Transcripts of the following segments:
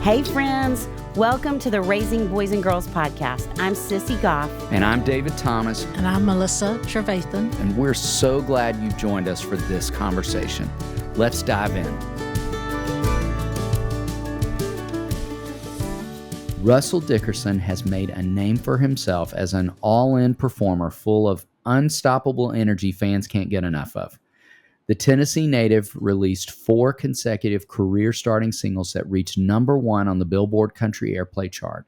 Hey friends, welcome to the Raising Boys and Girls podcast. I'm Sissy Goff. And I'm David Thomas. And I'm Melissa Trevathan. And we're so glad you've joined us for this conversation. Let's dive in. Russell Dickerson has made a name for himself as an all-in performer full of unstoppable energy fans can't get enough of. The Tennessee native released 4 consecutive career-starting singles that reached number 1 on the Billboard Country Airplay chart.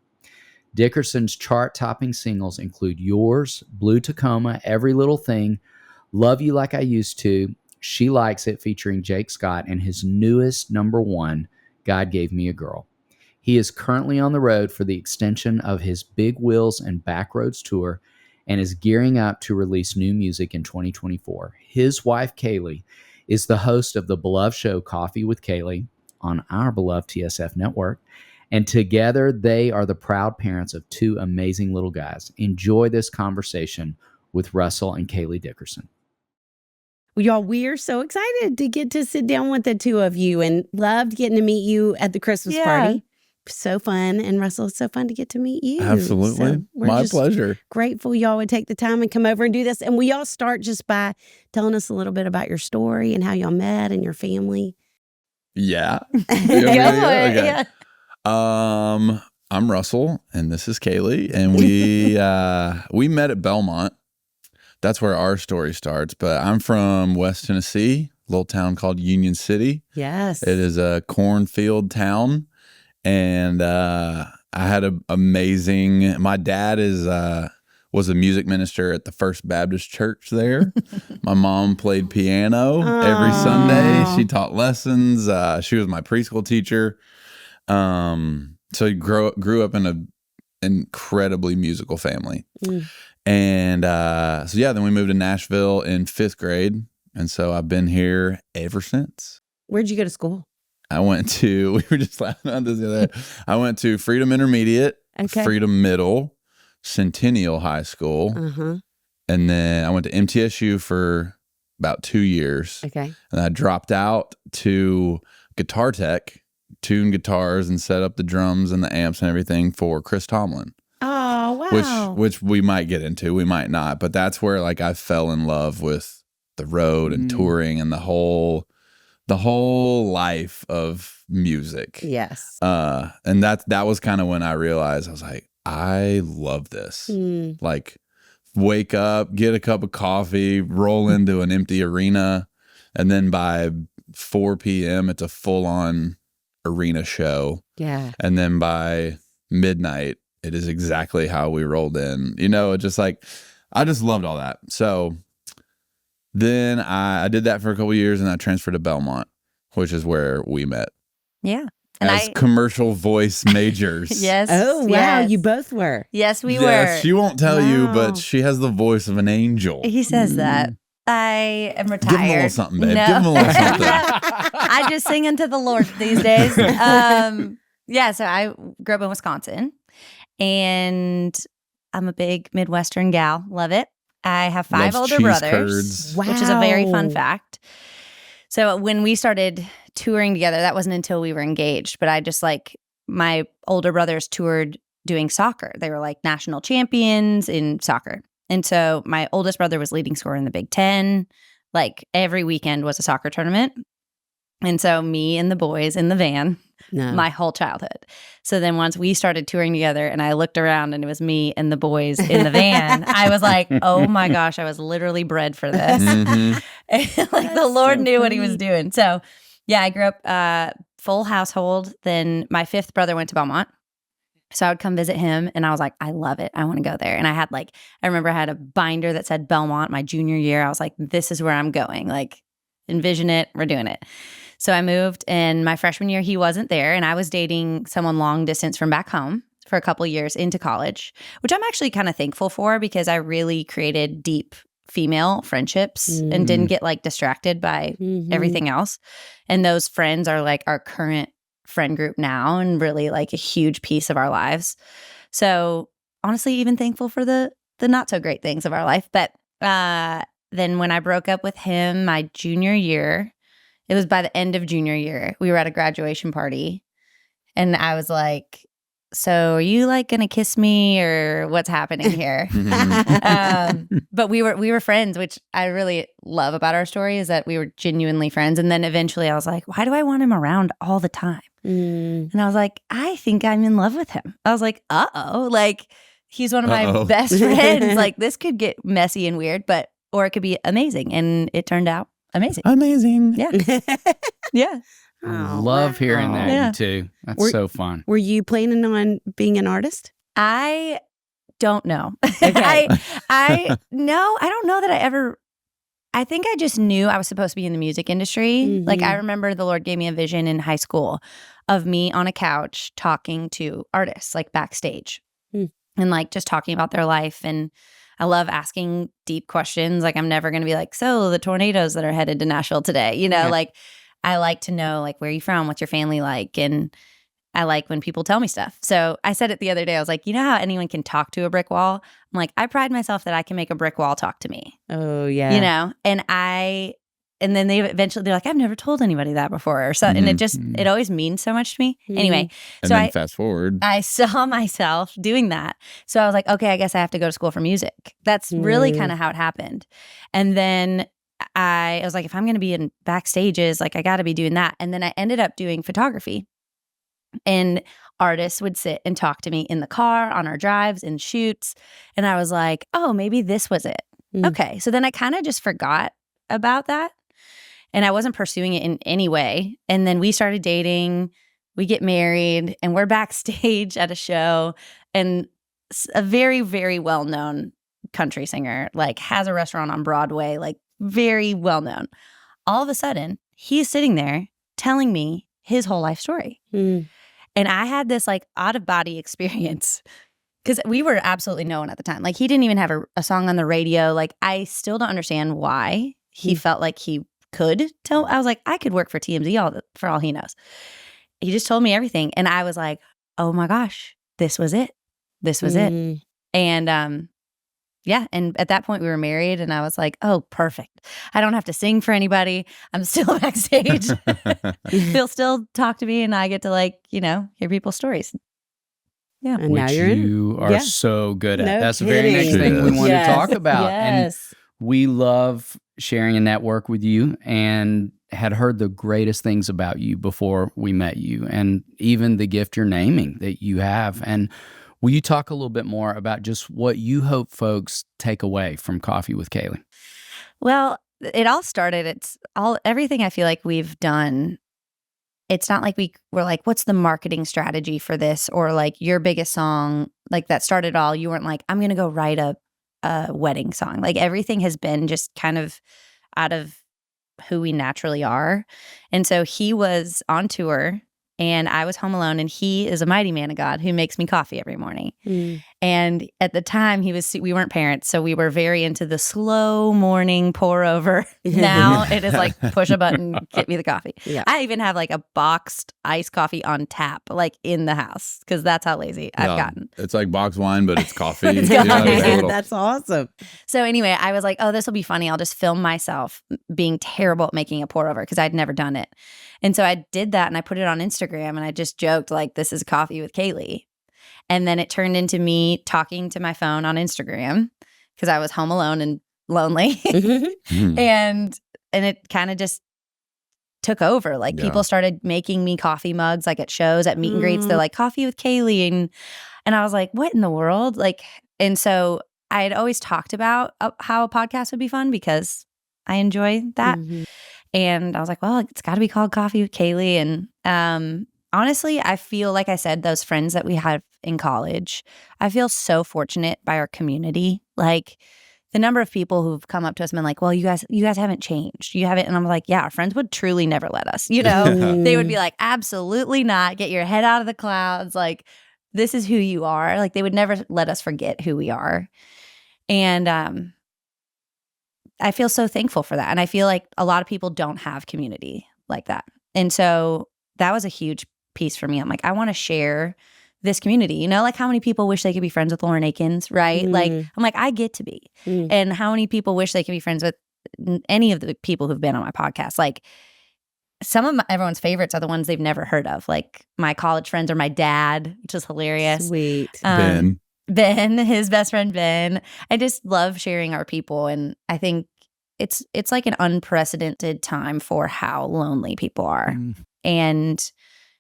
Dickerson's chart-topping singles include Yours, Blue Tacoma, Every Little Thing, Love You Like I Used To, She Likes It featuring Jake Scott, and his newest number 1, God Gave Me a Girl. He is currently on the road for the extension of his Big Wheels and Backroads tour and is gearing up to release new music in 2024. His wife, Kailey, is the host of the beloved show Coffee with Kailey on our beloved TSF network, and together they are the proud parents of 2 amazing little guys. Enjoy this conversation with Russell and Kailey Dickerson. Well, y'all, we're so excited to get to sit down with the 2 of you and loved getting to meet you at the Christmas party. So fun. And Russell, it's so fun to get to meet you. Absolutely. So we're My just pleasure. Grateful y'all would take the time and come over and do this. And we all start just by telling us a little bit about your story and how y'all met and your family. Yeah. Yeah. I'm Russell and this is Kailey, and we met at Belmont. That's where our story starts. But I'm from West Tennessee, a little town called Union City. Yes. It is a cornfield town. And I had an amazing, my dad was a music minister at the First Baptist Church there. My mom played piano every Sunday. She taught lessons. She was my preschool teacher. So I grew up in an incredibly musical family. And then we moved to Nashville in 5th grade. And so I've been here ever since. Where'd you go to school? We were just laughing on this the other day. I went to Freedom Intermediate, Freedom Middle, Centennial High School. And then I went to MTSU for about 2 years. Okay. And I dropped out to Guitar Tech, tune guitars and set up the drums and the amps and everything for Chris Tomlin. Oh, wow. Which we might get into, we might not. But that's where I fell in love with the road and touring and the whole life of music. Yes. And that was kind of when I realized, I was like, I love this. Wake up, get a cup of coffee, roll into an empty arena, and then by 4 p.m. it's a full-on arena show. Yeah. And then by midnight, it is exactly how we rolled in. It just I just loved all that. So then I did that for a couple of years, and I transferred to Belmont, which is where we met. Yeah. And commercial voice majors. Yes. Oh, wow. Yes. You both were. Yes, we Yes, were. she won't tell you, but she has the voice of an angel. He says that. I am retired. Give him a little something, babe. No. Give him a little something. I just sing unto the Lord these days. So I grew up in Wisconsin, and I'm a big Midwestern gal. Love it. I have 5 Loves older cheese brothers, curds. which is a very fun fact. So when we started touring together, that wasn't until we were engaged, but I just my older brothers toured doing soccer. They were national champions in soccer. And so my oldest brother was leading scorer in the Big Ten. Every weekend was a soccer tournament. And so me and the boys in the van, my whole childhood. So then once we started touring together and I looked around and it was me and the boys in the van, I was like, oh my gosh, I was literally bred for this. The Lord knew what he was doing. So yeah, I grew up full household. Then my 5th brother went to Belmont. So I would come visit him and I was like, I love it. I want to go there. And I had I remember I had a binder that said Belmont my junior year. I was like, this is where I'm going. Envision it. We're doing it. So I moved, and my freshman year, he wasn't there, and I was dating someone long distance from back home for a couple years into college, which I'm actually kind of thankful for because I really created deep female friendships and didn't get distracted by everything else. And those friends are our current friend group now and really a huge piece of our lives. So honestly, even thankful for the not so great things of our life. But then when I broke up with him my junior year, it was by the end of junior year, we were at a graduation party And I was like, so are you like going to kiss me or what's happening here? But we were friends, which I really love about our story is that we were genuinely friends. And then eventually I was like, why do I want him around all the time? And I was like, I think I'm in love with him. I was like, uh-oh, like he's one of my best friends. Like this could get messy and weird, or it could be amazing. And it turned out amazing. Amazing. Yeah. Yeah. I love hearing that, Yeah. you two. That's so fun. Were you planning on being an artist? I don't know. Okay. I don't know that I think I just knew I was supposed to be in the music industry. Like I remember the Lord gave me a vision in high school of me on a couch talking to artists like backstage and like just talking about their life. And I love asking deep questions. Like I'm never going to be like, so the tornadoes that are headed to Nashville today, like I like to know like where are you from? What's your family like? And I like when people tell me stuff. So I said it the other day. I was like, you know how anyone can talk to a brick wall? I'm like, I pride myself that I can make a brick wall talk to me. Oh, yeah. And then they're like, I've never told anybody that before. Or so, and it always means so much to me. Anyway, and then fast forward. I saw myself doing that. So I was like, okay, I guess I have to go to school for music. That's really kind of how it happened. And then I was like, if I'm going to be in backstages, like I got to be doing that. And then I ended up doing photography. And artists would sit and talk to me in the car, on our drives, in shoots. And I was like, oh, maybe this was it. Okay. So then I kind of just forgot about that. And I wasn't pursuing it in any way. And then we started dating, we get married, and we're backstage at a show. And a very, very well-known country singer, like has a restaurant on Broadway, like very well-known. All of a sudden, he's sitting there telling me his whole life story. And I had this like out-of-body experience because we were absolutely no one at the time. Like he didn't even have a song on the radio. Like I still don't understand why he felt like he could tell. I was like, I could work for TMZ for all he knows. He just told me everything. And I was like, oh my gosh, this was it. This was it. And yeah. And at that point we were married and I was like, oh, perfect. I don't have to sing for anybody. I'm still backstage. He'll still talk to me and I get to like, hear people's stories. Yeah. And now Which you're in. you are so good at. No That's the very next kidding. thing we want Yes. to talk about. Yes. And we love sharing a network with you and had heard the greatest things about you before we met you and even the gift you're naming that you have. And will you talk a little bit more about just what you hope folks take away from Coffee with Kailey? Well, it all started, everything I feel like we've done. It's not like we were like, what's the marketing strategy for this? Or like your biggest song, like that started all, you weren't like, I'm going to go write a wedding song. Like everything has been just kind of out of who we naturally are. And so he was on tour and I was home alone and he is a mighty man of God who makes me coffee every morning. And at the time we weren't parents. So we were very into the slow morning pour over. Now it is like push a button, get me the coffee. Yeah. I even have like a boxed iced coffee on tap, like in the house because that's how lazy I've gotten. It's like boxed wine, but it's coffee. It's coffee. That's awesome. So anyway, I was like, oh, this will be funny. I'll just film myself being terrible at making a pour over because I'd never done it. And so I did that and I put it on Instagram and I just joked like, this is Coffee with Kailey. And then it turned into me talking to my phone on Instagram because I was home alone and lonely. And it kind of just took over. Like people started making me coffee mugs like at shows, at meet and greets. They're like, Coffee with Kailey. And I was like, what in the world? Like, and so I had always talked about how a podcast would be fun because I enjoy that. And I was like, well, it's got to be called Coffee with Kailey. And honestly, I feel like I said, those friends that we had in college, I feel so fortunate by our community. Like the number of people who've come up to us and been like, well, you guys haven't changed. You haven't. And I'm like, yeah, our friends would truly never let us, They would be like, absolutely not. Get your head out of the clouds. Like, this is who you are. Like, they would never let us forget who we are. And I feel so thankful for that. And I feel like a lot of people don't have community like that. And so that was a huge piece for me. I'm like, I want to share this community, like how many people wish they could be friends with Lauren Akins, right? Like, I'm like, I get to be. And how many people wish they could be friends with any of the people who've been on my podcast? Like, some of everyone's favorites are the ones they've never heard of, like my college friends or my dad, which is hilarious. Sweet. Ben, his best friend Ben. I just love sharing our people, and I think it's like an unprecedented time for how lonely people are and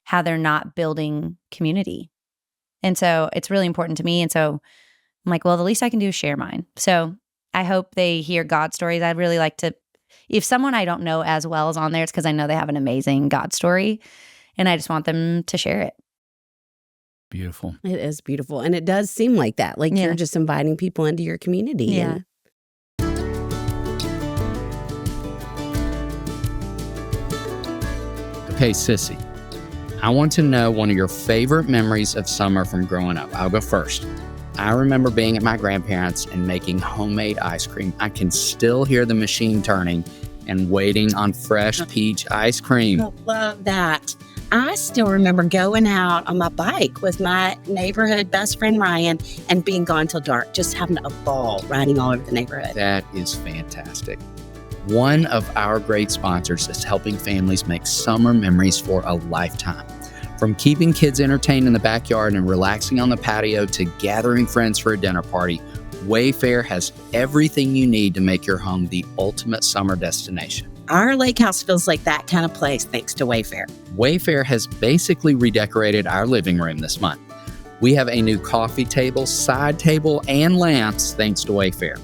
how they're not building community. And so it's really important to me. And so I'm like, well, the least I can do is share mine. So I hope they hear God stories. I'd really like to, if someone I don't know as well is on there, it's because I know they have an amazing God story, and I just want them to share it. Beautiful. It is beautiful. And it does seem like that. Like you're just inviting people into your community. Yeah. Okay, Sissy, I want to know one of your favorite memories of summer from growing up. I'll go first. I remember being at my grandparents' and making homemade ice cream. I can still hear the machine turning and waiting on fresh peach ice cream. I love that. I still remember going out on my bike with my neighborhood best friend Ryan and being gone till dark, just having a ball riding all over the neighborhood. That is fantastic. One of our great sponsors is helping families make summer memories for a lifetime. From keeping kids entertained in the backyard and relaxing on the patio to gathering friends for a dinner party, Wayfair has everything you need to make your home the ultimate summer destination. Our lake house feels like that kind of place thanks to Wayfair. Wayfair has basically redecorated our living room this month. We have a new coffee table, side table, and lamps thanks to Wayfair.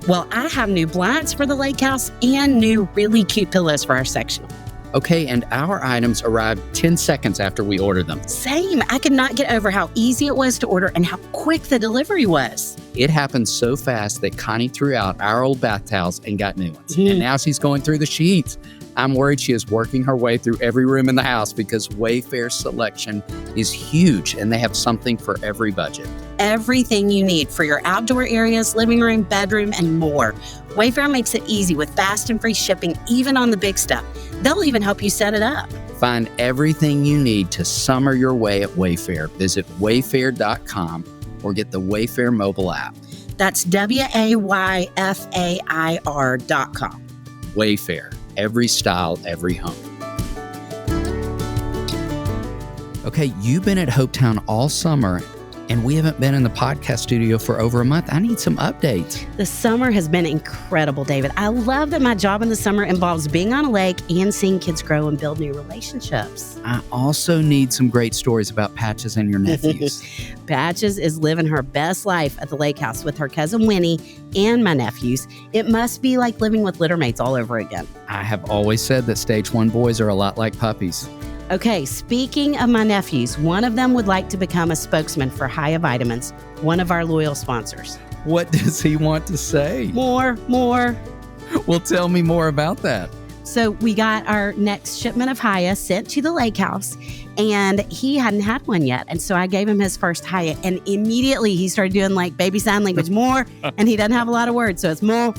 Well, I have new blinds for the lake house and new really cute pillows for our sectional. Okay, and our items arrived 10 seconds after we ordered them. Same. I could not get over how easy it was to order and how quick the delivery was. It happened so fast that Connie threw out our old bath towels and got new ones. And now she's going through the sheets. I'm worried she is working her way through every room in the house because Wayfair's selection is huge and they have something for every budget. Everything you need for your outdoor areas, living room, bedroom, and more. Wayfair makes it easy with fast and free shipping, even on the big stuff. They'll even help you set it up. Find everything you need to summer your way at Wayfair. Visit wayfair.com or get the Wayfair mobile app. That's WAYFAIR.com. Wayfair, every style, every home. Okay, you've been at Hopetown all summer, and we haven't been in the podcast studio for over a month. I need some updates. The summer has been incredible, David. I love that my job in the summer involves being on a lake and seeing kids grow and build new relationships. I also need some great stories about Patches and your nephews. Patches is living her best life at the lake house with her cousin Winnie and my nephews. It must be like living with littermates all over again. I have always said that stage 1 boys are a lot like puppies. Okay, speaking of my nephews, one of them would like to become a spokesman for Hiya Vitamins, one of our loyal sponsors. What does he want to say? More. Well, tell me more about that. So we got our next shipment of Hiya sent to the lake house, and he hadn't had one yet. And so I gave him his first Hiya, and immediately he started doing like baby sign language, more, and he doesn't have a lot of words. So it's more.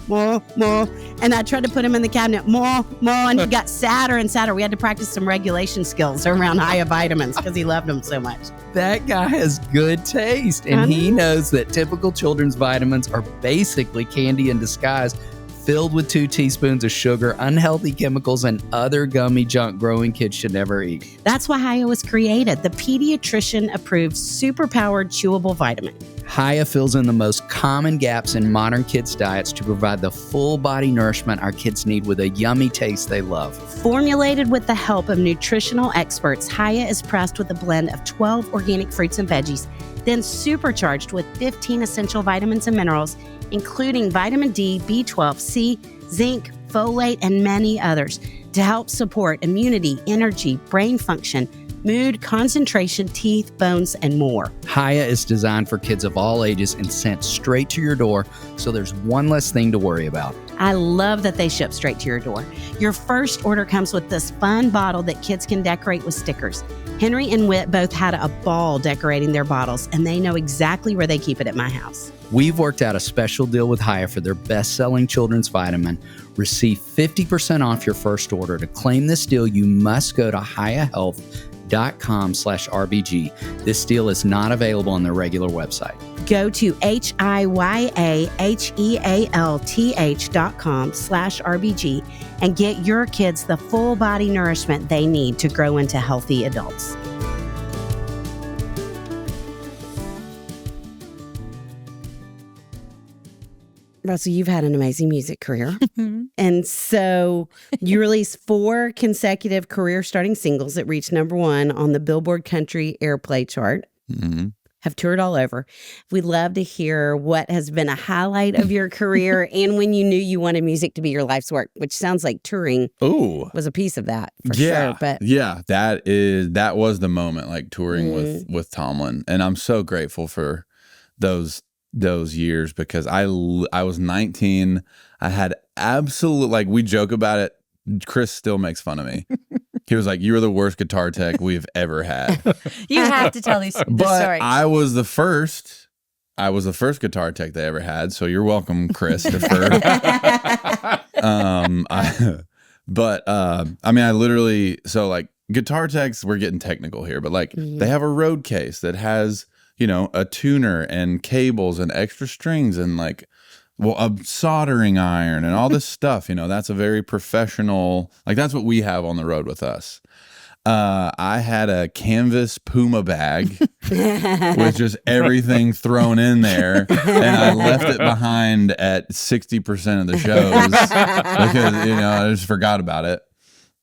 And I tried to put him in the cabinet, more, and he got sadder and sadder. We had to practice some regulation skills around Hiya Vitamins because he loved them so much. That guy has good taste, and he knows that typical children's vitamins are basically candy in disguise, filled with 2 teaspoons of sugar, unhealthy chemicals, and other gummy junk growing kids should never eat. That's why Hiya was created, the pediatrician-approved super-powered chewable vitamin. Hiya fills in the most common gaps in modern kids' diets to provide the full-body nourishment our kids need with a yummy taste they love. Formulated with the help of nutritional experts, Hiya is pressed with a blend of 12 organic fruits and veggies, then supercharged with 15 essential vitamins and minerals, including vitamin D, B12, C, zinc, folate, and many others, to help support immunity, energy, brain function, mood, concentration, teeth, bones, and more. Hiya is designed for kids of all ages and sent straight to your door, so there's one less thing to worry about. I love that they ship straight to your door. Your first order comes with this fun bottle that kids can decorate with stickers. Henry and Whit both had a ball decorating their bottles, and they know exactly where they keep it at my house. We've worked out a special deal with Hiya for their best-selling children's vitamin. Receive 50% off your first order. To claim this deal, you must go to hiyahealth.com/RBG. This deal is not available on their regular website. Go to HIYAHEALTH.com/RBG and get your kids the full body nourishment they need to grow into healthy adults. Russell, you've had an amazing music career. And so you released 4 consecutive career-starting singles that reached #1 on the Billboard Country Airplay chart. Mm-hmm. Have toured all over. We'd love to hear what has been a highlight of your career and when you knew you wanted music to be your life's work, which sounds like touring was a piece of that for sure. But yeah, that was the moment, like touring with Tomlin. And I'm so grateful for those years because I was 19. I had absolute, like, we joke about it. Chris still makes fun of me. He was like, "You were the worst guitar tech we've ever had." You have to tell the story. I was the first guitar tech they ever had. So you're welcome, Christopher. I mean, I literally, so like guitar techs, we're getting technical here, but like they have a road case that has, you know, a tuner and cables and extra strings and like, well, a soldering iron and all this stuff, you know, that's a very professional, like that's what we have on the road with us. I had a canvas Puma bag with just everything thrown in there, and I left it behind at 60% of the shows because, you know, I just forgot about it.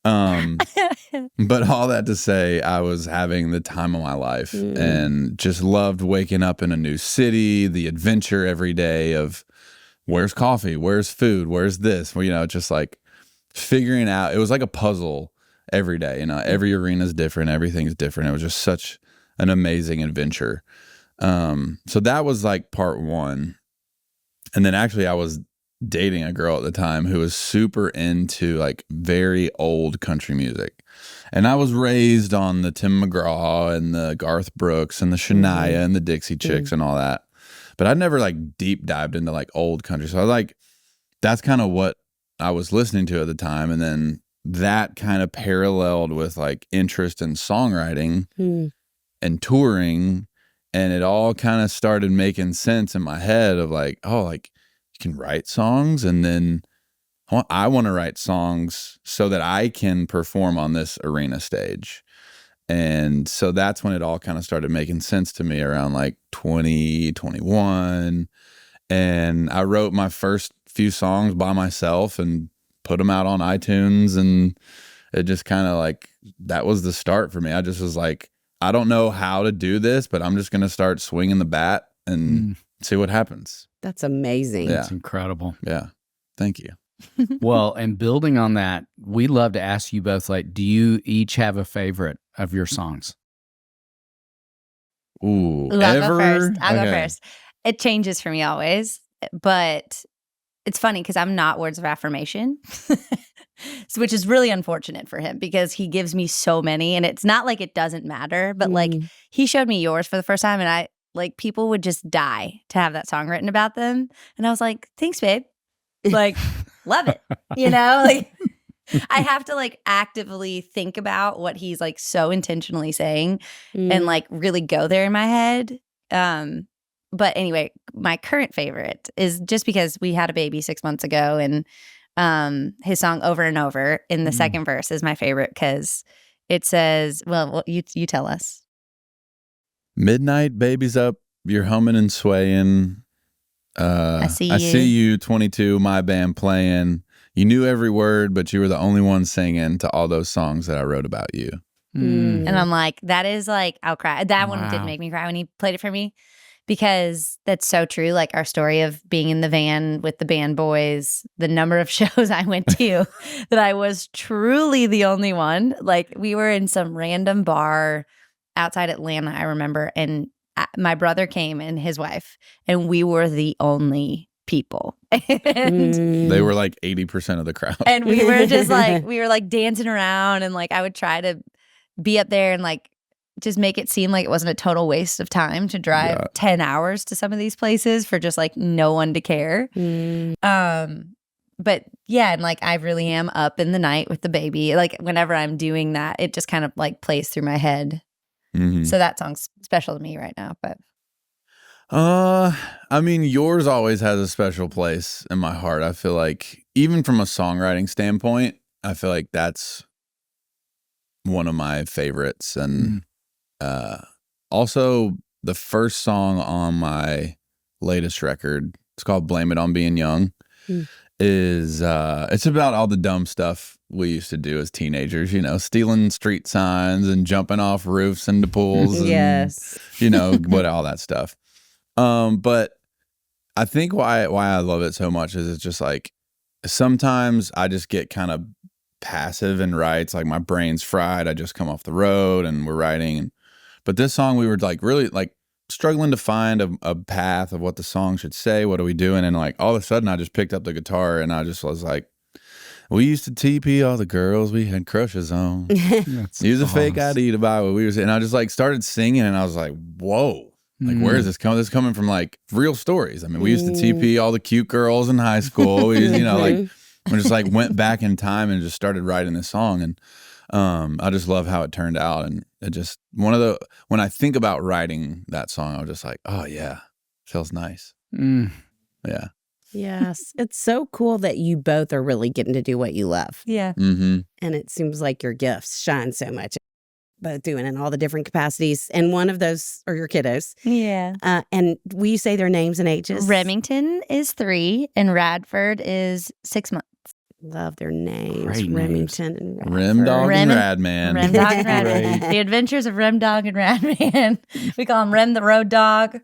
But all that to say, I was having the time of my life and just loved waking up in a new city, the adventure every day of where's coffee, where's food, where's this, well, you know, just like figuring out, it was like a puzzle every day, you know, every arena is different, everything's different. It was just such an amazing adventure. So that was like part 1. And then actually I was dating a girl at the time who was super into like very old country music. And I was raised on the Tim McGraw and the Garth Brooks and the Shania and the Dixie Chicks and all that. But I'd never like deep dived into like old country. So I was like, that's kind of what I was listening to at the time. And then that kind of paralleled with like interest in songwriting and touring. And it all kind of started making sense in my head of like, oh, like you can write songs. And then I want to write songs so that I can perform on this arena stage. And so that's when it all kind of started making sense to me around like 2021. And I wrote my first few songs by myself and put them out on iTunes. And it just kind of like, that was the start for me. I just was like, I don't know how to do this, but I'm just going to start swinging the bat and see what happens. That's amazing. Yeah. That's incredible. Yeah. Thank you. Well, and building on that, we'd love to ask you both, like, do you each have a favorite of your songs? Ooh, I'll go first. I'll go first. It changes for me always, but it's funny because I'm not words of affirmation, which is really unfortunate for him because he gives me so many, and it's not like it doesn't matter, but like he showed me yours for the first time, and I like people would just die to have that song written about them, and I was like, thanks, babe. Like, love it, you know? Like, I have to like actively think about what he's like so intentionally saying and like really go there in my head. But anyway, my current favorite is just because we had a baby 6 months ago, and his song Over and Over in the second verse is my favorite because it says, well, you tell us. Midnight, baby's up, you're humming and swaying. I see you, 22, my band playing. You knew every word, but you were the only one singing to all those songs that I wrote about you. And I'm like, that is like, I'll cry. That one did make me cry when he played it for me because that's so true. Like our story of being in the van with the band boys, the number of shows I went to that I was truly the only one. Like we were in some random bar outside Atlanta, I remember, and my brother came and his wife, and we were the only people. And they were like 80% of the crowd. And we were just like, we were like dancing around, and like I would try to be up there and like just make it seem like it wasn't a total waste of time to drive 10 hours to some of these places for just like no one to care. But yeah, and like I really am up in the night with the baby. Like whenever I'm doing that, it just kind of like plays through my head. So that song's special to me right now. But I mean, yours always has a special place in my heart. I feel like even from a songwriting standpoint, I feel like that's one of my favorites. And also the first song on my latest record, it's called Blame It on Being Young, is it's about all the dumb stuff we used to do as teenagers, you know, stealing street signs and jumping off roofs into pools and, Yes. you know, what all that stuff. But I think why I love it so much is it's just like sometimes I just get kind of passive and writes, like my brain's fried. I just come off the road and we're writing. But this song we were like really like struggling to find a path of what the song should say. What are we doing? And like all of a sudden I just picked up the guitar and I just was like, we used to TP all the girls we had crushes on. Use a fake ID to buy what we were saying. And I just like started singing and I was like, whoa. Like, where is this coming? This is coming from like real stories. I mean, we used to TP all the cute girls in high school. We, you know, like we just like went back in time and just started writing this song. And I just love how it turned out. And it just when I think about writing that song, I was just like, oh yeah, feels nice. Yeah. Yes. It's so cool that you both are really getting to do what you love. Yeah. Mm-hmm. And it seems like your gifts shine so much, both doing in all the different capacities. And one of those are your kiddos. Yeah. And will you say their names and ages? Remington is 3 and Radford is 6 months. Love their names. Great names. Remington and Radford. Rem Dog and Rad Man. Rem Dog and Rad Man. The Adventures of Rem Dog and Rad Man. We call him Rem the Road Dog.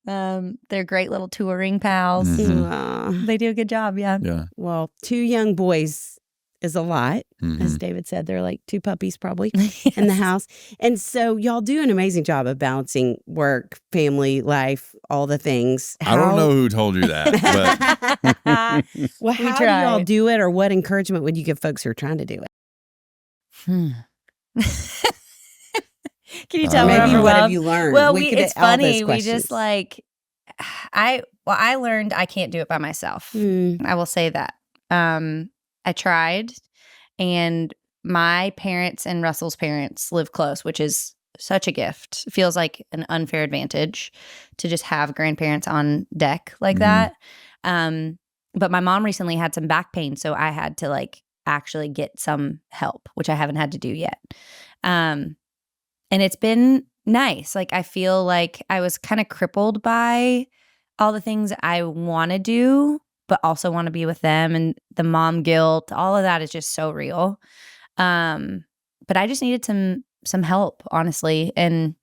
They're great little touring pals. Aw. They do a good job, yeah. Yeah. Well, 2 young boys is a lot. Mhm. As David said, they're like 2 puppies probably in the house. And so y'all do an amazing job of balancing work, family, life, all the things. I don't know who told you that, but Well, We how do try. y'all do it, or what encouragement would you give folks who are trying to do it? Can you tell me Maybe what what have overwhelmed? you learned? Well, We could it's all those funny. We just questions. like I learned I can't do it by myself. Mm. I will say that. I tried, and my parents and Russell's parents live close, which is such a gift. It feels like an unfair advantage to just have grandparents on deck like that. But my mom recently had some back pain, so I had to like actually get some help, which I haven't had to do yet. And it's been nice. Like I feel like I was kind of crippled by all the things I want to do, but also want to be with them, and the mom guilt. All of that is just so real. But I just needed some help, honestly, and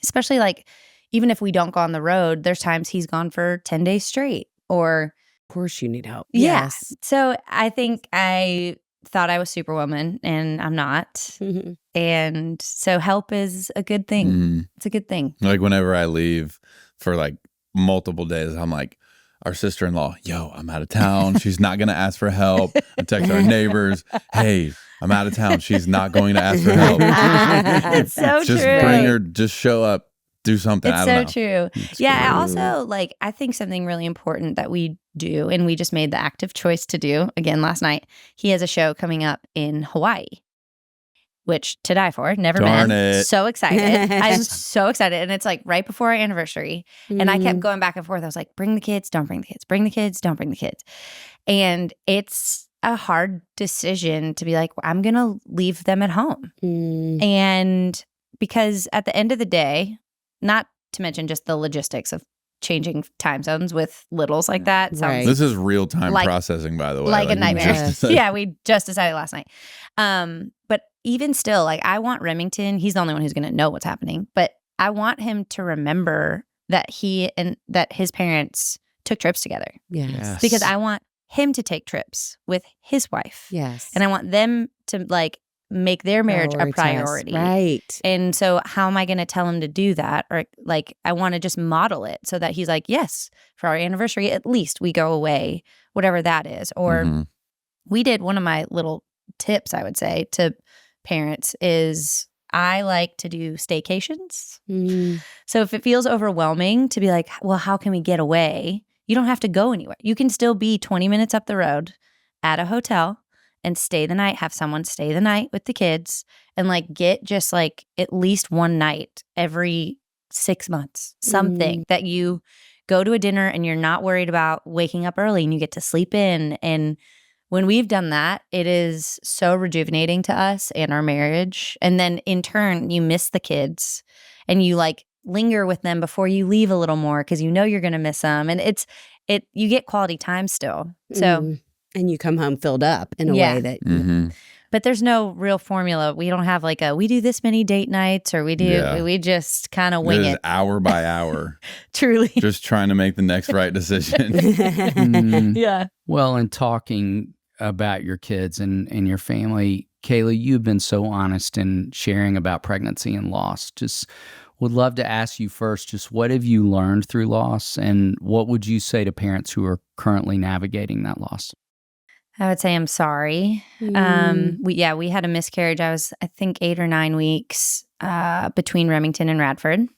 especially like even if we don't go on the road, there's times he's gone for 10 days straight, or Of course you need help. yeah. Yes. So I think I thought I was Superwoman, and I'm not. Mhm. And so help is a good thing. Mhm. It's a good thing. like whenever I leave for like multiple days, I'm like, our sister-in-law, yo, I'm out of town. She's not going to ask for help. I text our neighbors, hey, I'm out of town. She's not going to ask for help. It's so Just true. bring her, just show up, do something. It's I so don't know. true. It's Yeah. I great. also like, I think something really important that we do, and we just made the active choice to do again last night. He has a show coming up in Hawaii, which to die for. Never Darn been. it. So excited. I'm so excited. And it's like right before our anniversary. And I kept going back and forth. I was like, bring the kids, don't bring the kids, bring the kids, don't bring the kids. And it's a hard decision to be like, well, I'm going to leave them at home. Mm. And because at the end of the day, not to mention just the logistics of changing time zones with littles like that. Sounds Right. This is real-time Like- processing, by the way. like a we nightmare. just- Yeah, we just decided last night. But even still, like I want Remington, he's the only one who's going to know what's happening, but I want him to remember that he and that his parents took trips together, Yes. Yes. because I want him to take trips with his wife. Yes. And I want them to like make their marriage a Prioritize. priority. Right. And so how am I going to tell him to do that? Or like, I want to just model it so that he's like, yes, for our anniversary, at least we go away, whatever that is. Or Mhm. we did one of my little tips, I would say, to parents is I like to do staycations. Mm. So if it feels overwhelming to be like, well, how can we get away? You don't have to go anywhere. You can still be 20 minutes up the road at a hotel and stay the night, have someone stay the night with the kids, and like get just like at least one night every 6 months, something that you go to a dinner and you're not worried about waking up early and you get to sleep in. And when we've done that, it is so rejuvenating to us and our marriage. And then in turn, you miss the kids and you like linger with them before you leave a little more because you know you're going to miss them. And you get quality time still. So, and you come home filled up in a way that. But there's no real formula. We don't have like we do this many date nights or we just kind of wing it. Hour by hour. Truly. Just trying to make the next right decision. Yeah. Well, in talking about your kids and your family, Kailey, you've been so honest in sharing about pregnancy and loss. Just would love to ask you first, just what have you learned through loss and what would you say to parents who are currently navigating that loss? I would say I'm sorry. We had a miscarriage. I was, I think, 8 or 9 weeks between Remington and Radford.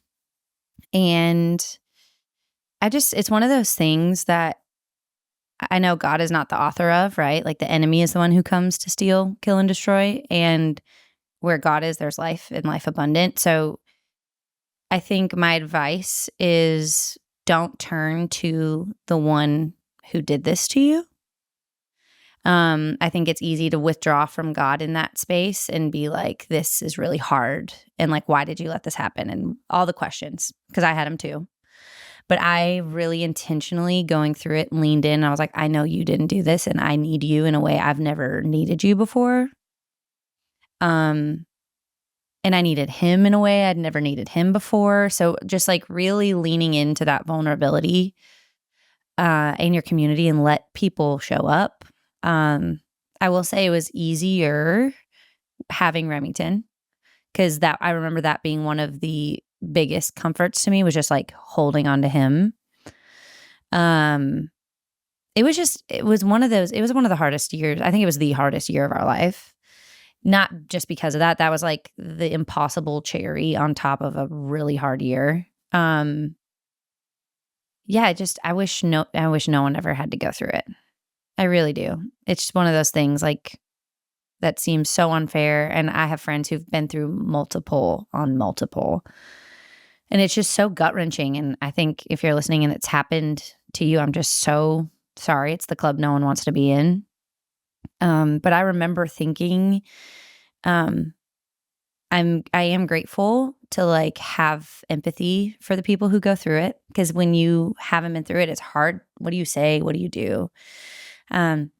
And it's one of those things that I know God is not the author of, right? Like the enemy is the one who comes to steal, kill, and destroy. And where God is, there's life and life abundant. So I think my advice is don't turn to the one who did this to you. I think it's easy to withdraw from God in that space and be like, this is really hard. And like, why did you let this happen? And all the questions, because I had them too. But I really intentionally going through it leaned in. I was like, I know you didn't do this and I need you in a way I've never needed you before. And I needed him in a way I'd never needed him before. So just like really leaning into that vulnerability in your community and let people show up. I will say it was easier having Remington because I remember that being one of the biggest comforts to me was just like holding on to him. It was one of the hardest years. I think it was the hardest year of our life. Not just because of that. That was like the impossible cherry on top of a really hard year. I wish no one ever had to go through it. I really do. It's just one of those things like that seems so unfair. And I have friends who've been through multiple. And it's just so gut-wrenching. And I think if you're listening and it's happened to you, I'm just so sorry. It's the club no one wants to be in. But I remember thinking, I am grateful to like have empathy for the people who go through it. Because when you haven't been through it, it's hard. What do you say? What do you do? And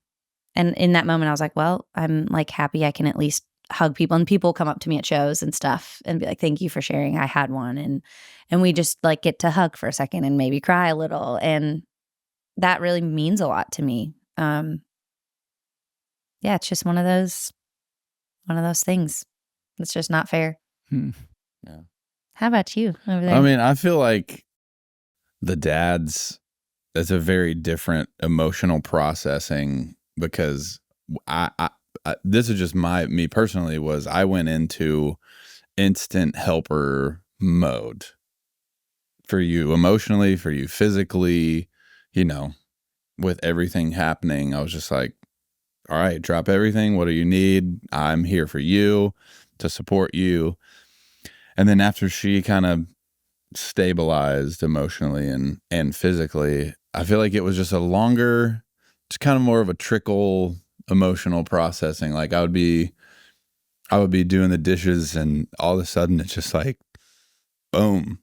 in that moment, I was like, well, I'm like happy I can at least hug people. And people come up to me at shows and stuff and be like, thank you for sharing. I had one. And we just like get to hug for a second and maybe cry a little. And that really means a lot to me. It's just one of those things. It's just not fair. Yeah. How about you over there? I mean, I feel like the dads, that's a very different emotional processing because I this is just me personally was I went into instant helper mode for you emotionally, for you physically, with everything happening. I was just like, all right, drop everything. What do you need? I'm here for you to support you. And then after she kind of stabilized emotionally and physically, I feel like it was just just kind of more of a trickle emotional processing. Like I would be doing the dishes and all of a sudden it's just like, boom.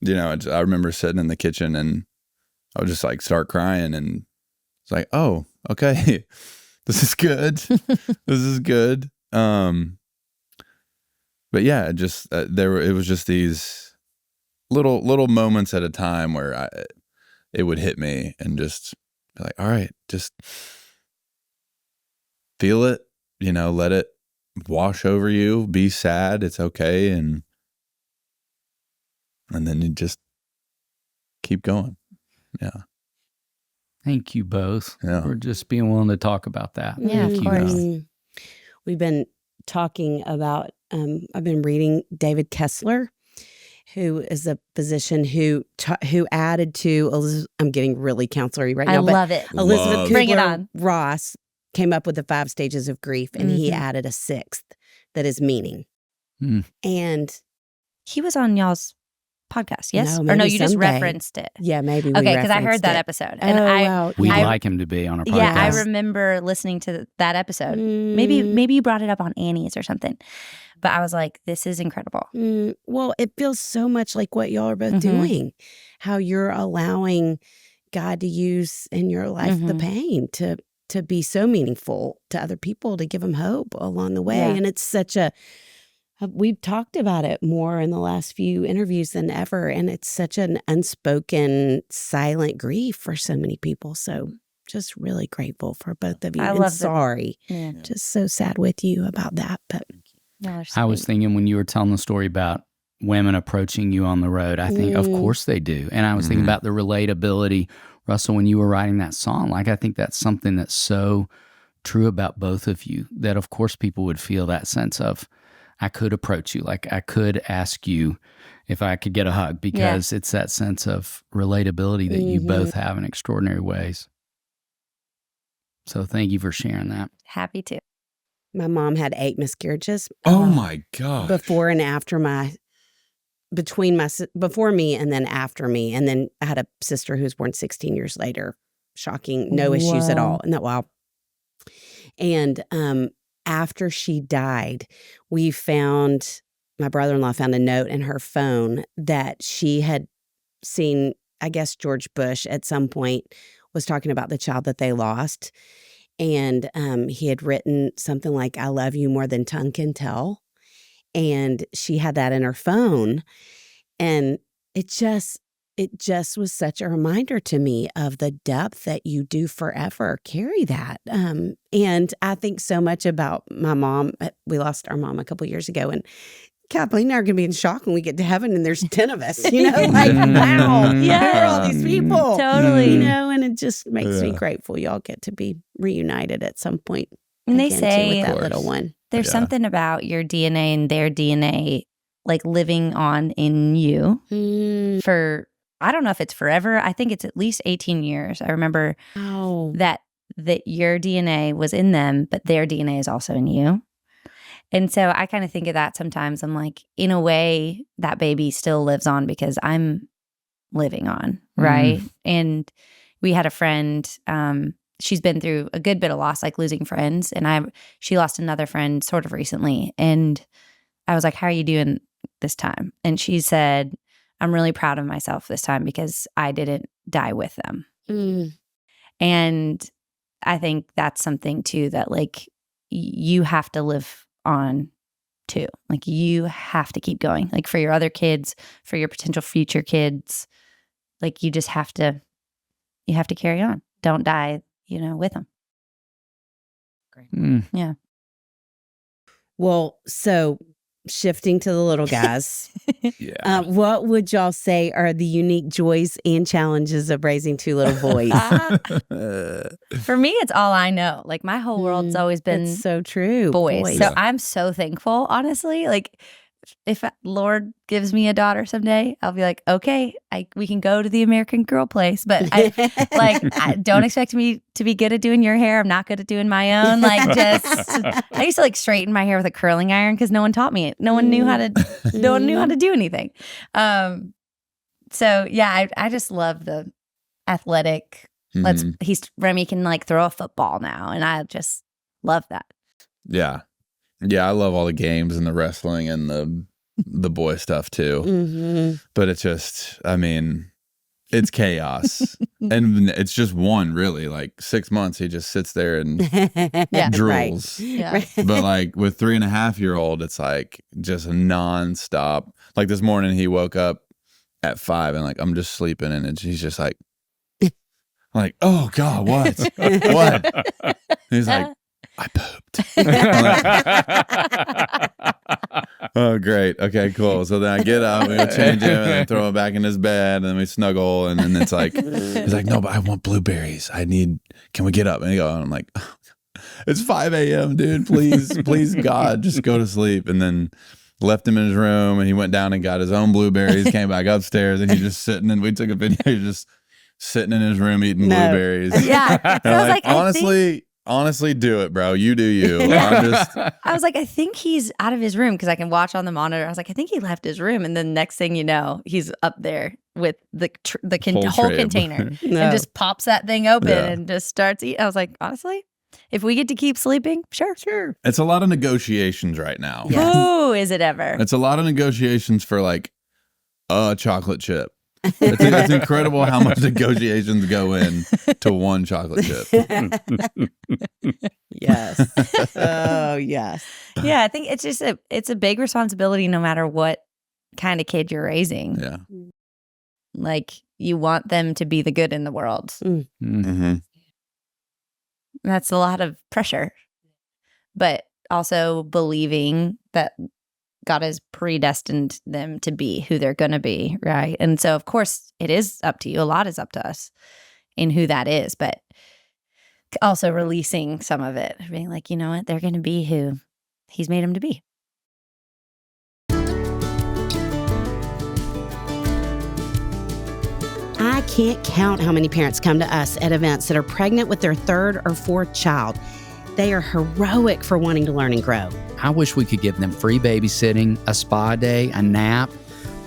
I remember sitting in the kitchen and I would just like start crying and it's like, oh, okay. This is good. This is good. But yeah, it was just these little moments at a time where it would hit me and just be like, all right, just feel it, let it wash over you, be sad. It's okay. And then you just keep going. Yeah. Thank you both for just being willing to talk about that. Yeah, of course. We've been talking about, I've been reading David Kessler, who is a physician who added to, I'm getting really counselor-y right now. I love it. Elizabeth Bring it on. Ross came up with the 5 stages of grief, and he added a 6th that is meaning. And he was on y'all's podcast. Yes, No, or no, maybe you just someday. referenced it. Yeah, maybe. We Okay, because I heard referenced that it. episode, and Wow. We'd I like him to be on our podcast. yeah, I remember listening to that episode. Maybe you brought it up on Annie's or something, but I was like, this is incredible. Well, it feels so much like what y'all are both Mhm. doing. How you're allowing God to use in your life the Mhm. pain to be so meaningful to other people, to give them hope along the way. Yeah. And it's such we've talked about it more in the last few interviews than ever. And it's such an unspoken, silent grief for so many people. So just really grateful for both of you. I and love that- sorry. Yeah. Just so sad with you about that. But Y'all are I was sweet. thinking when you were telling the story about women approaching you on the road, I think, of course they do. And I was thinking about the relatability, Russell, when you were writing that song. Like, I think that's something that's so true about both of you, that of course people would feel that sense of, I could approach you. Like, I could ask you if I could get a hug, because it's that sense of relatability that you both have in extraordinary ways. So thank you for sharing that. Happy to. my mom had 8 miscarriages. Oh my God. Before and after before me and then after me. And then I had a sister who was born 16 years later. Shocking. No issues at all. Isn't that wild? And after she died, my brother-in-law found a note in her phone that she had seen, I guess George Bush at some point was talking about the child that they lost. And he had written something like, I love you more than tongue can tell. And she had that in her phone. And it just was such a reminder to me of the depth that you do forever carry that. And I think so much about my mom. We lost our mom a couple years ago, and Kathleen and I are going to be in shock when we get to heaven and there's 10 of us, like, wow, Yeah. where are all these people? Totally. And it just makes me grateful y'all get to be reunited at some point. And they again, too, say with that little one. there's something about your DNA and their DNA, like, living on in you for, I don't know if it's forever. I think it's at least 18 years. I remember that your DNA was in them, but their DNA is also in you. And so I kind of think of that sometimes. I'm like, in a way, that baby still lives on because I'm living on, right? And we had a friend, she's been through a good bit of loss, like losing friends. And she lost another friend sort of recently. And I was like, how are you doing this time? And she said, I'm really proud of myself this time because I didn't die with them. And I think that's something too, that like you have to live on too. Like, you have to keep going, like, for your other kids, for your potential future kids. Like, you just have to carry on. Don't die, with them. Mm. Yeah. Well, so shifting to the little guys, Yeah. what would y'all say are the unique joys and challenges of raising 2 little boys? For me, it's all I know. Like, my whole world's always been It's so true. boys. So I'm so thankful, honestly. Like, if Lord gives me a daughter someday, I'll be like, okay, we can go to the American Girl place. But I don't expect me to be good at doing your hair. I'm not good at doing my own. Like, I used to like straighten my hair with a curling iron because no one taught me it. No one knew how to do anything. So yeah, I just love the athletic. Remy can like throw a football now, and I just love that. Yeah. Yeah, I love all the games and the wrestling and the boy stuff too. But it's just, I mean, it's chaos. And it's just one, really. Like 6 months, he just sits there and drools. Yeah. But like with 3.5-year-old, it's like just nonstop. Like this morning, he woke up at 5 and like, I'm just sleeping. And he's just like, oh God, what? What? And he's like, I pooped. Oh, great. Okay, cool. So then I get up, we go change him, and then throw him back in his bed, and then we snuggle, and then it's like, he's like, no, but I want blueberries. Can we get up? And I'm like, it's 5 a.m., dude. Please, God, just go to sleep. And then left him in his room, and he went down and got his own blueberries, came back upstairs, and he's just sitting, and we took a video, he's just sitting in his room eating blueberries. Yeah. And I was like, honestly, honestly, do it, bro. You do you. I was like, I think he's out of his room because I can watch on the monitor. I was like, I think he left his room. And then next thing you know, he's up there with the whole container and just pops that thing open and just starts eating. I was like, honestly, if we get to keep sleeping, sure. It's a lot of negotiations right now. Yes. Oh, is it ever? It's a lot of negotiations for like a chocolate chip. It's incredible how much negotiations go in to one chocolate chip. Yes. Oh, yes. Yeah, I think it's a big responsibility no matter what kind of kid you're raising. Yeah. Like, you want them to be the good in the world. Mm-hmm. That's a lot of pressure. But also believing that God has predestined them to be who they're going to be, right? And so, of course, it is up to you. A lot is up to us in who that is, but also releasing some of it, being like, you know what? They're going to be who He's made them to be. I can't count how many parents come to us at events that are pregnant with their third or fourth child. They are heroic for wanting to learn and grow. I wish we could give them free babysitting, a spa day, a nap.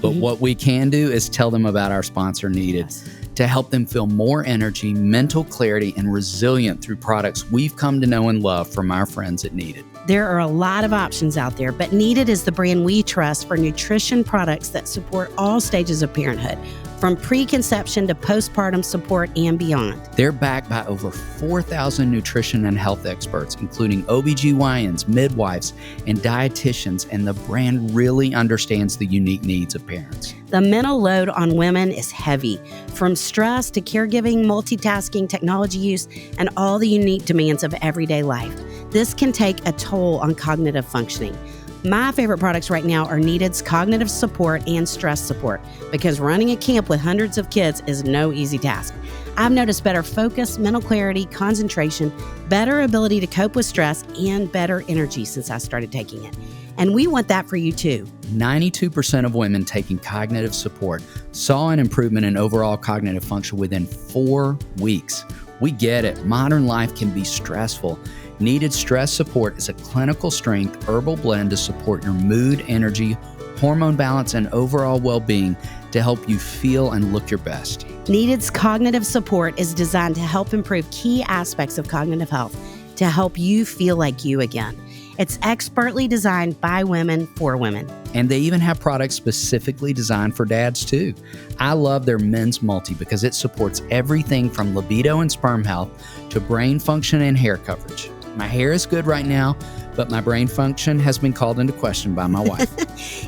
But what we can do is tell them about our sponsor, Needed, to help them feel more energy, mental clarity, and resilient through products we've come to know and love from our friends at Needed. There are a lot of options out there, but Needed is the brand we trust for nutrition products that support all stages of parenthood, from preconception to postpartum support and beyond. They're backed by over 4,000 nutrition and health experts, including OBGYNs, midwives, and dietitians, and the brand really understands the unique needs of parents. The mental load on women is heavy, from stress to caregiving, multitasking, technology use, and all the unique demands of everyday life. This can take a toll on cognitive functioning. My favorite products right now are Needed's cognitive support and stress support, because running a camp with hundreds of kids is no easy task. I've noticed better focus, mental clarity, concentration, better ability to cope with stress, and better energy since I started taking it. And we want that for you too. 92% of women taking cognitive support saw an improvement in overall cognitive function within 4 weeks. We get it. Modern life can be stressful. Needed Stress Support is a clinical strength herbal blend to support your mood, energy, hormone balance, and overall well-being to help you feel and look your best. Needed's cognitive support is designed to help improve key aspects of cognitive health to help you feel like you again. It's expertly designed by women for women. And they even have products specifically designed for dads too. I love their men's multi because it supports everything from libido and sperm health to brain function and hair coverage. My hair is good right now, but my brain function has been called into question by my wife.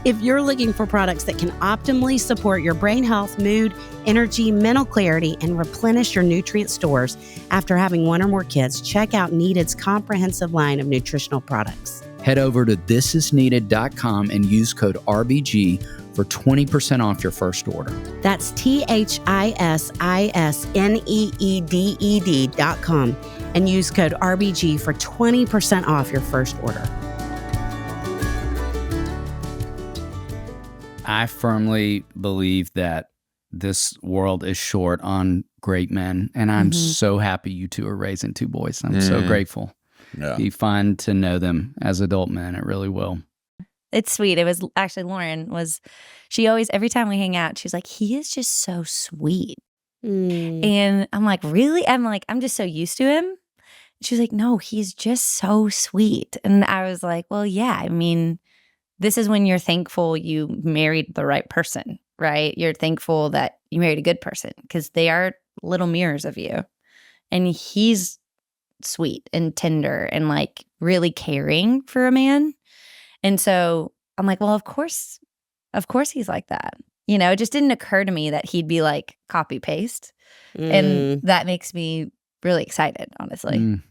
If you're looking for products that can optimally support your brain health, mood, energy, mental clarity, and replenish your nutrient stores after having one or more kids, check out Needed's comprehensive line of nutritional products. Head over to thisisneeded.com and use code RBG for 20% off your first order. That's THISISNEEDED.com and use code RBG for 20% off your first order. I firmly believe that this world is short on great men, and I'm so happy you two are raising 2 boys. I'm so grateful. Yeah. Be fun to know them as adult men. It really will. It's sweet. It was actually Lauren she always, every time we hang out, she's like, he is just so sweet. And I'm like, really? I'm like, I'm just so used to him. She's like, no, he's just so sweet. And I was like, well, yeah, I mean, this is when you're thankful you married the right person, right? You're thankful that you married a good person because they are little mirrors of you. And he's sweet and tender and like really caring for a man. And so I'm like, well, of course he's like that. You know, it just didn't occur to me that he'd be like copy paste. And that makes me really excited, honestly.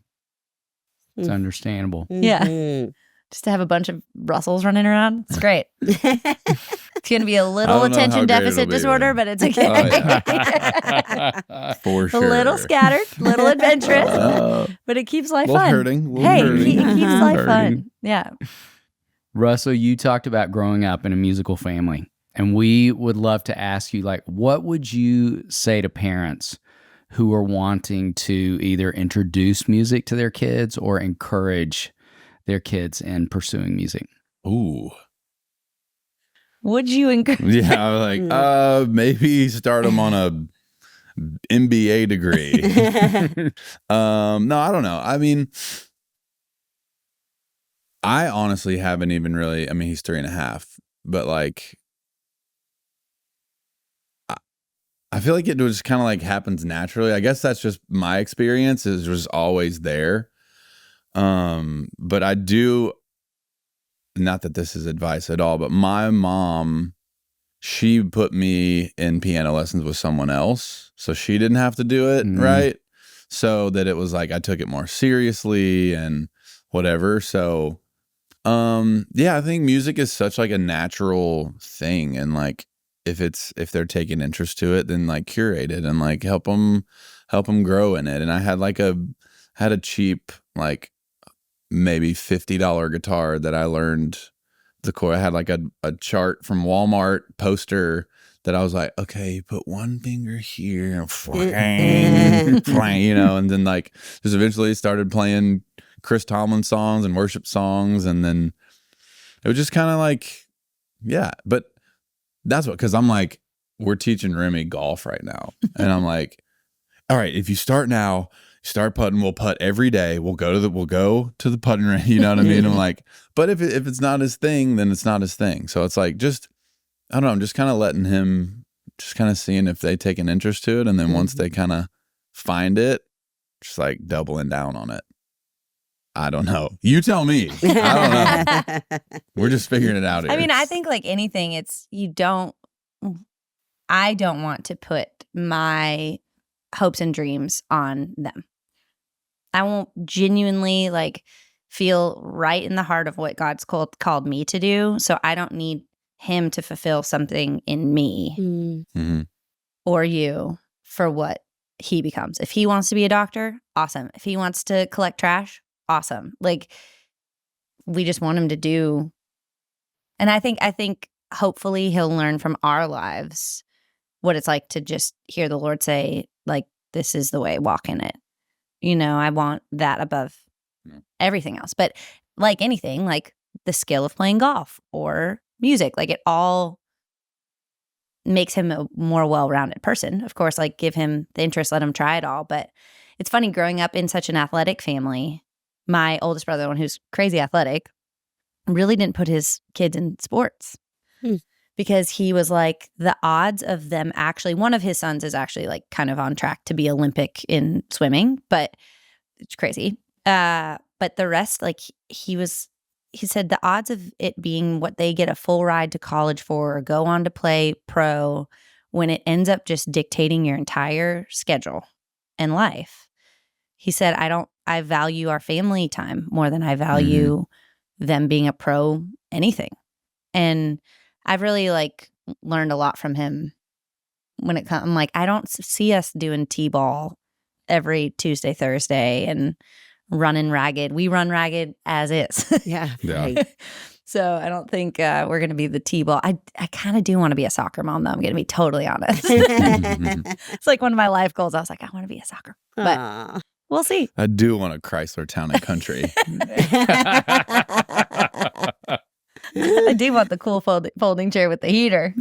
It's understandable. Yeah. Just to have a bunch of Russells running around. It's great. It's going to be a little attention deficit disorder, but it's okay. For sure. A little scattered, a little adventurous, but it keeps life fun. Hurting. It keeps life fun. Yeah. Russell, you talked about growing up in a musical family, and we would love to ask you, like, what would you say to parents who are wanting to either introduce music to their kids or encourage their kids in pursuing music? Ooh. Would you encourage? Yeah, I was like, maybe start them on a MBA degree. No, I don't know. I mean, I honestly haven't even really, I mean, he's 3.5, but like, I feel like it just kind of like happens naturally. I guess that's just my experience, is just always there. But I do, not that this is advice at all, but my mom, she put me in piano lessons with someone else, so she didn't have to do it, right? So that it was like I took it more seriously and whatever. So, yeah, I think music is such like a natural thing, and like if they're taking interest to it, then like curate it and like help them grow in it. And I had like a cheap like maybe $50 guitar that I learned the chord. I had like a chart from Walmart poster that I was like, okay, put one finger here, and you know, and then like just eventually started playing Chris Tomlin songs and worship songs, and then it was just kind of like, yeah. But that's what, because I'm like, we're teaching Remy golf right now, and I'm like, all right, if you start now, start putting. We'll putt every day. We'll go to the putting range. You know what I mean? I'm like, but if it's not his thing, then it's not his thing. So it's like, just, I don't know. I'm just kind of letting him, just kind of seeing if they take an interest to it, and then once they kind of find it, just like doubling down on it. I don't know. You tell me. I don't know. We're just figuring it out here. I mean, I think like anything, I don't want to put my hopes and dreams on them. I won't genuinely like feel right in the heart of what God's called me to do. So I don't need him to fulfill something in me or you for what he becomes. If he wants to be a doctor, awesome. If he wants to collect trash, awesome. Like, we just want him to do. And I think hopefully he'll learn from our lives what it's like to just hear the Lord say, like, this is the way, walk in it. You know, I want that above everything else. But like anything, like the skill of playing golf or music, like it all makes him a more well-rounded person. Of course, like give him the interest, let him try it all. But it's funny, growing up in such an athletic family, my oldest brother, the one who's crazy athletic, really didn't put his kids in sports because he was like, the odds of them actually, one of his sons is actually like kind of on track to be Olympic in swimming, but it's crazy. But the rest, like he said the odds of it being what they get a full ride to college for or go on to play pro, when it ends up just dictating your entire schedule and life. He said, I value our family time more than I value them being a pro anything. And I've really like learned a lot from him when it comes. I'm like, I don't see us doing T-ball every Tuesday, Thursday and running ragged. We run ragged as is. Yeah. Yeah. So I don't think we're going to be the T-ball. I kind of do want to be a soccer mom, though. I'm going to be totally honest. It's like one of my life goals. I was like, I want to be a soccer. But we'll see. I do want a Chrysler Town and Country. I do want the cool folding chair with the heater.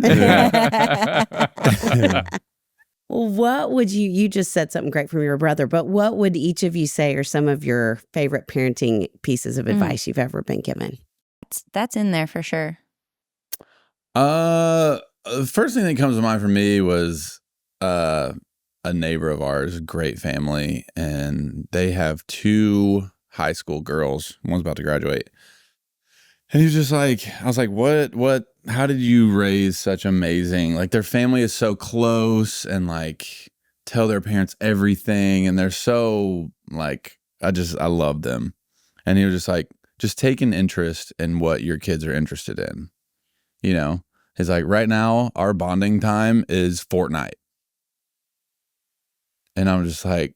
Well, what would you just said something great from your brother, but what would each of you say are some of your favorite parenting pieces of advice you've ever been given? That's in there for sure. The first thing that comes to mind for me was a neighbor of ours, great family, and they have 2 high school girls. One's about to graduate. And he was just like, I was like, what, how did you raise such amazing, like their family is so close and like tell their parents everything. And they're so like, I love them. And he was just like, just take an interest in what your kids are interested in. You know, he's like, right now, our bonding time is Fortnite. And I'm just like,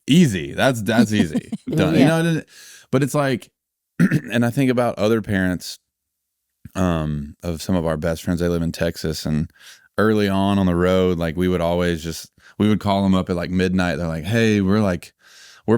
easy. That's easy. Done. Yeah. You know, but it's like, and I think about other parents of some of our best friends. They live in Texas, and early on the road, like we would always we would call them up at like midnight. They're like, hey, we're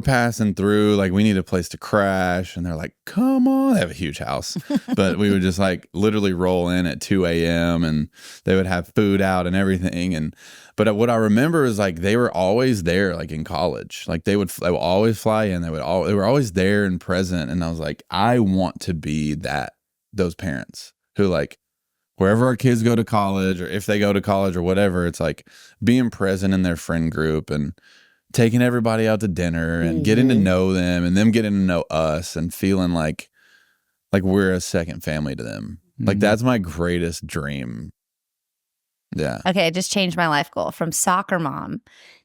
passing through, like we need a place to crash. And they're like, come on. They have a huge house. But we would just like literally roll in at 2 a.m. and they would have food out and everything. But what I remember is like they were always there, like in college. Like they would always fly in. They were always there and present. And I was like, I want to be those parents who like wherever our kids go to college, or if they go to college or whatever, it's like being present in their friend group and taking everybody out to dinner and getting to know them and them getting to know us and feeling like we're a second family to them. Like that's my greatest dream. Yeah. Okay, I just changed my life goal from soccer mom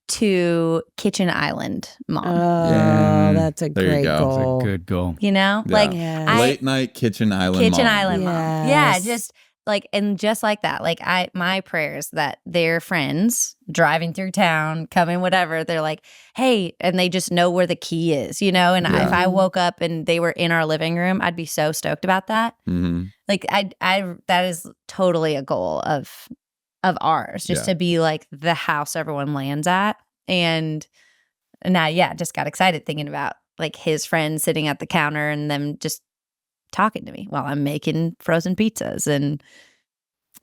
to kitchen island mom. Oh, that's a There you great go. goal. That's a good goal. You know? Yeah. Like Late night kitchen island mom. mom. Yeah, Yes. just like, and just like that, like my prayers that their friends driving through town, coming, whatever, they're like, hey, and they just know where the key is, you know? And if I woke up and they were in our living room, I'd be so stoked about that. Mm-hmm. Like that is totally a goal of ours, just to be like the house everyone lands at. And now, just got excited thinking about like his friends sitting at the counter and them just talking to me while I'm making frozen pizzas and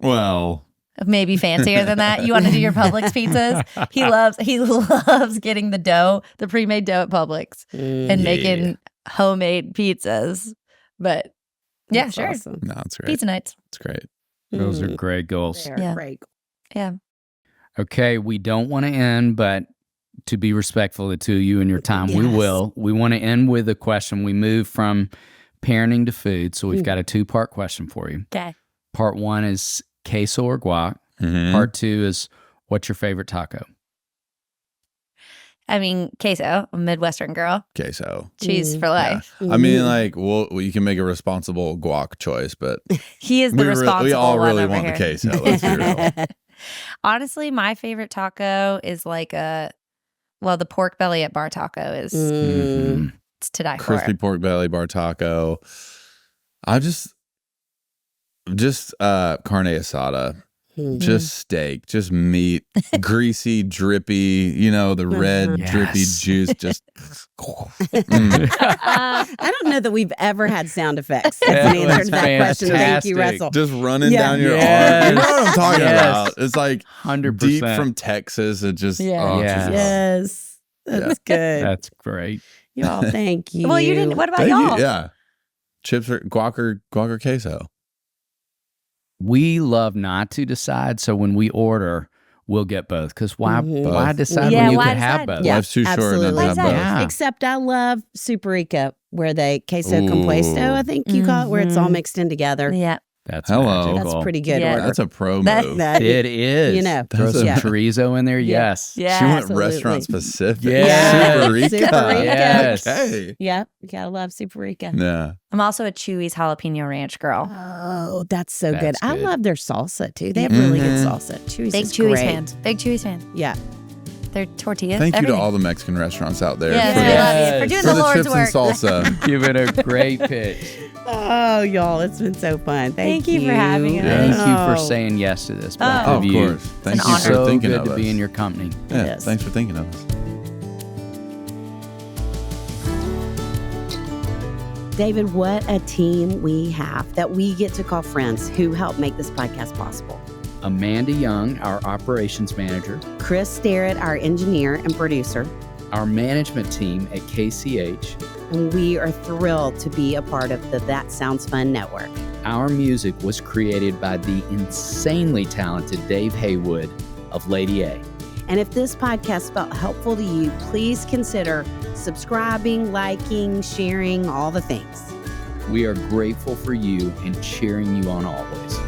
Well, maybe fancier than that. You want to do your Publix pizzas? He loves getting the dough, the pre-made dough at Publix and making homemade pizzas. But yeah, That's sure. awesome. no, it's great. Pizza nights. It's great. Those are great goals. They're Yeah. great. Yeah. Okay, we don't want to end, but to be respectful to you and your time, we Yes. will. We want to end with a question. We move from parenting to food, so we've got a 2-part question for you. Okay. Part 1 is queso or guac. Mhm. Part 2 is what's your favorite taco? I mean, queso, a Midwestern girl, Queso. cheese for life. I mean, like, well, you can make a responsible guac choice, but He is the responsible we all one really over want here. the queso. Let's be real. Honestly, my favorite taco is like the pork belly at Bar Taco is Mhm. it's to die Crispy for. pork belly, bar taco. I just carne asada. Just steak, just meat, greasy, drippy, the red Yes. drippy juice. Just I don't know that we've ever had sound effects as That an answer was to that question. Thank you, fantastic. Russell. just running Yeah. down your Yes. arm. You know what I'm talking Yes. about? It's like 100%. deep from Texas. It just Yeah. Yes. Yes. That's good. That's great. Y'all, thank you. Well, you didn't. What about Thank y'all? you. Yeah, chips or guac or queso. We love not to decide, so when we order, we'll get both. Because why Both. decide Yeah, when you why could have decide? both? Yeah, Life's too short not to absolutely. have both. Yeah. Except I love Superica, where they queso Ooh. compuesto, I think you call it, where it's all Mhm. mixed in together. Yeah. That's Hello. magical. That's pretty good Yeah. order. That's a pro That- move. That- It is. You know. Throw some Yeah. chorizo in there. Yeah. Yes. Yeah. She went absolutely. restaurant specific. Yeah. Superica. Superica. Yes. Okay. Yeah, you gotta love Superica. Yeah. I'm also a Chewy's jalapeno ranch girl. Oh, that's so good. That's I good. love their salsa too. They have really good Mhm. salsa. Chewy's Big is Chewy's great. fan. Big Chewy's fan. Yeah. Their tortillas. Thank you to everything. all the Mexican restaurants out there Yes, for, we the, love you for doing for the the Lord's chips work. and salsa. Give it a great pitch. Oh, y'all, it's been so fun. Thank you for having us. Thank you for Oh. saying yes to this. Oh. Both Oh, of of you. course. Thank an you honor. for So thinking good of to us. be in your company. Yeah, Yes. thanks for thinking of us. David, what a team we have that we get to call friends who help make this podcast possible. Amanda Young, our operations manager, Chris Starrett, our engineer and producer, our management team at KCH. and we are thrilled to be a part of the That Sounds Fun network. Our music was created by the insanely talented Dave Haywood of Lady A. And if this podcast felt helpful to you, please consider subscribing, liking, sharing, all the things. We are grateful for you and cheering you on always.